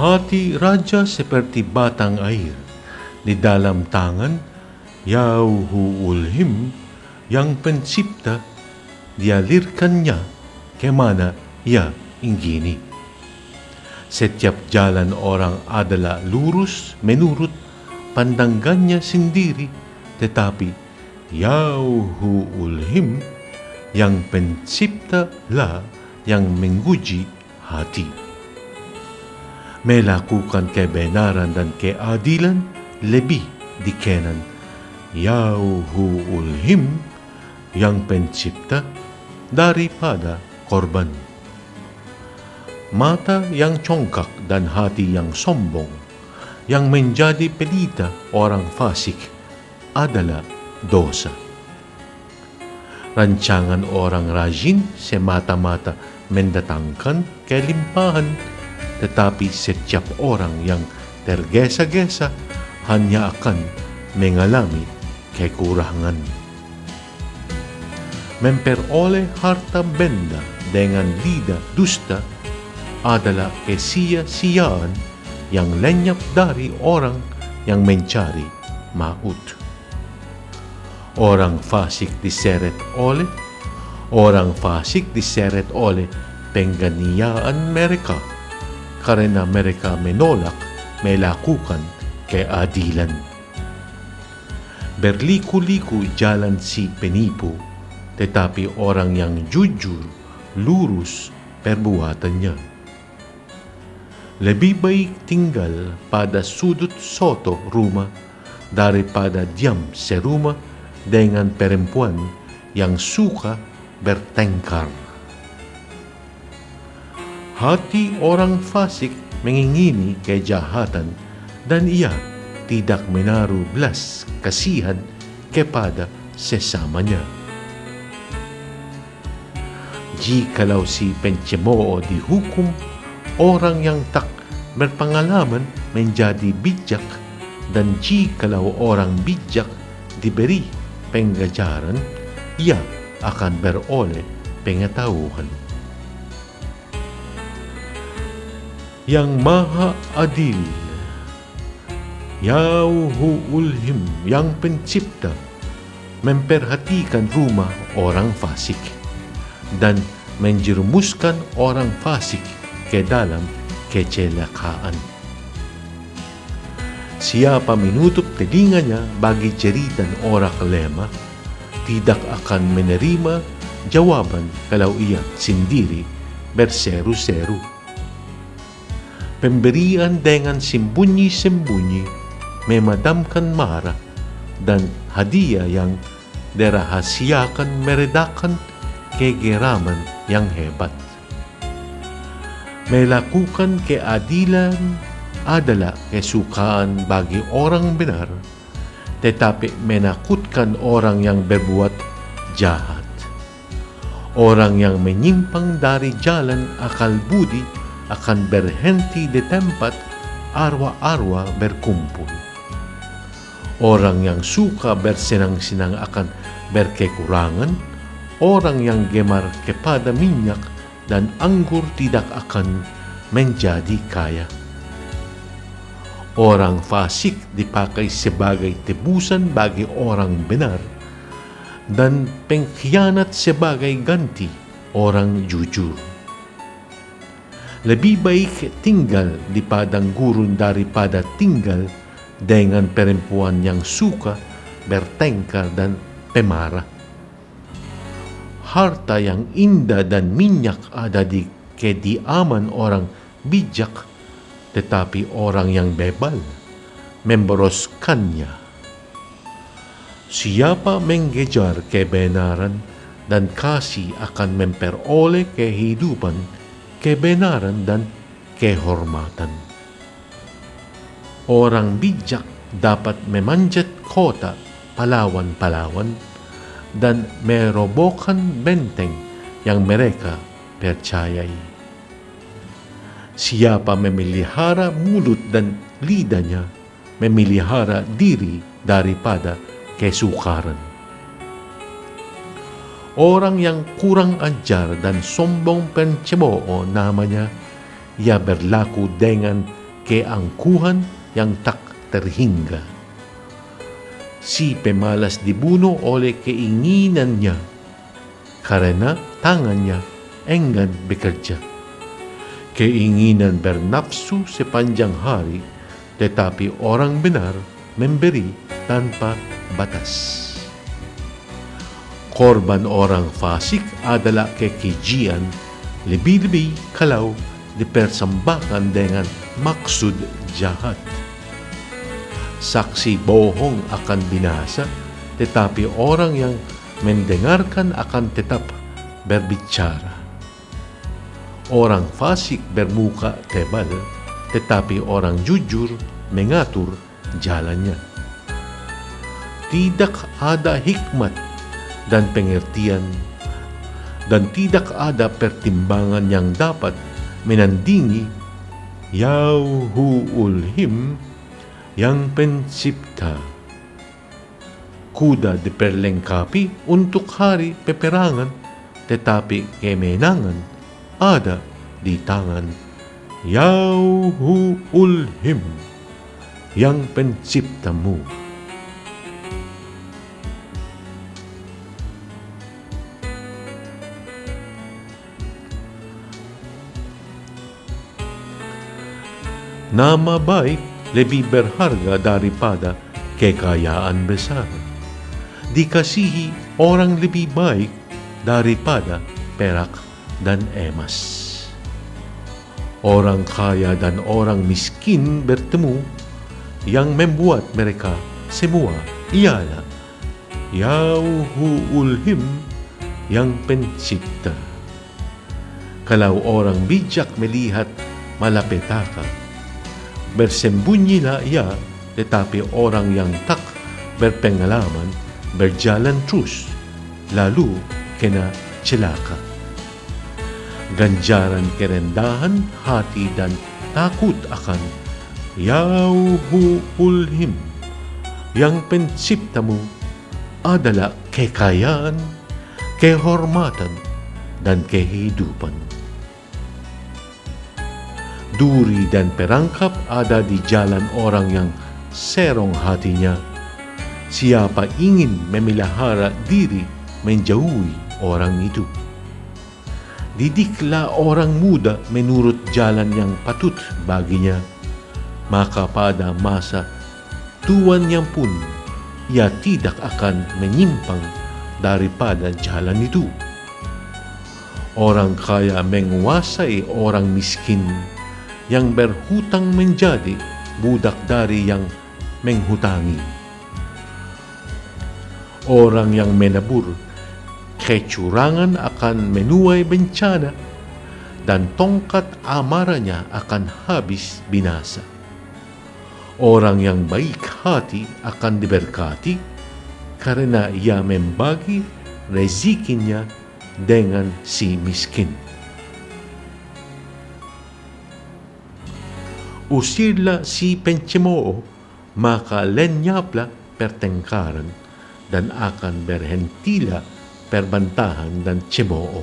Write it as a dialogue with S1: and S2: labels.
S1: hati raja seperti batang air, di dalam tangan Yahuulhim yang pencipta, dialirkannya kemana ia ingini. Setiap jalan orang adalah lurus menurut pandangannya sendiri, tetapi Yahuulhim yang pencipta lah yang menguji hati. Melakukan kebenaran dan keadilan lebih dikenan Yahuulhim yang pencipta daripada korban. Mata yang congkak dan hati yang sombong, yang menjadi pelita orang fasik, adalah dosa. Rancangan orang rajin semata-mata mendatangkan kelimpahan, tetapi setiap orang yang tergesa-gesa hanya akan mengalami kekurangan. Memperoleh harta benda dengan lidah dusta adalah kesia-siaan yang lenyap dari orang yang mencari maut. Orang fasik diseret oleh pengganiaan mereka karena mereka menolak melakukan keadilan. Berliku-liku jalan si penipu, tetapi orang yang jujur lurus perbuatannya. Lebih baik tinggal pada sudut soto rumah daripada diam serumah dengan perempuan yang suka bertengkar. Hati orang fasik mengingini kejahatan dan ia tidak menaruh belas kasihan kepada sesamanya. Jikalau si pencemooh dihukum, orang yang tak berpengalaman menjadi bijak, dan jikalau orang bijak diberi pengajaran, ia akan beroleh pengetahuan. Yang Maha Adil, Yahuulhim yang pencipta, memperhatikan rumah orang fasik dan menjerumuskan orang fasik ke dalam kecelakaan. Siapa menutup telinganya bagi cerita orang lemah, tidak akan menerima jawaban kalau ia sendiri berseru-seru. Pemberian dengan sembunyi-sembunyi memadamkan marah, dan hadiah yang dirahasiakan meredakan kegeraman yang hebat. Melakukan keadilan adalah kesukaan bagi orang benar, tetapi menakutkan orang yang berbuat jahat. Orang yang menyimpang dari jalan akal budi akan berhenti di tempat arwah-arwah berkumpul. Orang yang suka bersenang-senang akan berkekurangan. Orang yang gemar kepada minyak dan anggur tidak akan menjadi kaya. Orang fasik dipakai sebagai tebusan bagi orang benar, dan pengkhianat sebagai ganti orang jujur. Lebih baik tinggal di padang gurun daripada tinggal dengan perempuan yang suka bertengkar dan pemarah. Harta yang indah dan minyak ada di kediaman orang bijak, tetapi orang yang bebal memboroskannya. Siapa mengejar kebenaran dan kasih akan memperoleh kehidupan, kebenaran dan kehormatan. Orang bijak dapat memanjat kota pahlawan-pahlawan dan merobohkan benteng yang mereka percayai. Siapa memelihara mulut dan lidahnya, memelihara diri daripada kesukaran. Orang yang kurang ajar dan sombong pencemooh namanya, ia berlaku dengan ke angkuhan yang tak terhingga. Si pemalas dibunuh oleh keinginan niya karena tangannya enggan bekerja. Keinginan bernafsu sepanjang hari, tetapi orang benar memberi tanpa batas. Korban orang fasik adalah kekejian, lebih-lebih kalau dipersembahkan dengan maksud jahat. Saksi bohong akan binasa, tetapi orang yang mendengarkan akan tetap berbicara. Orang fasik bermuka tebal, tetapi orang jujur mengatur jalannya. Tidak ada hikmat dan pengertian, dan tidak ada pertimbangan yang dapat menandingi Yahuulhim yang pencipta. Kuda diperlengkapi untuk hari peperangan, tetapi kemenangan ada di tangan Yahuulhim yang penciptamu. Nama baik lebih berharga daripada kekayaan besar. Dikasihi orang lebih baik daripada perak dan emas. Orang kaya dan orang miskin bertemu, yang membuat mereka semua ialah Yahuulhim yang pencipta. Kalau orang bijak melihat malapetaka, bersembunyilah ia, tetapi orang yang tak berpengalaman berjalan terus, lalu kena celaka. Ganjaran kerendahan hati dan takut akan Yahuulhim yang penciptamu adalah kekayaan, kehormatan, dan kehidupan. Duri dan perangkap ada di jalan orang yang serong hatinya. Siapa ingin memelihara diri menjauhi orang itu. Didiklah orang muda menurut jalan yang patut baginya, maka pada masa tuanya pun ia tidak akan menyimpang daripada jalan itu. Orang kaya menguasai orang miskin, yang berhutang menjadi budak dari yang menghutangi. Orang yang menabur kecurangan akan menuai bencana, dan tongkat amarahnya akan habis binasa. Orang yang baik hati akan diberkati, karena ia membagi rezekinya dengan si miskin. Usirlah si pencemooh, maka lenyaplah pertengkaran, dan akan berhentilah perbantahan dan cemooh.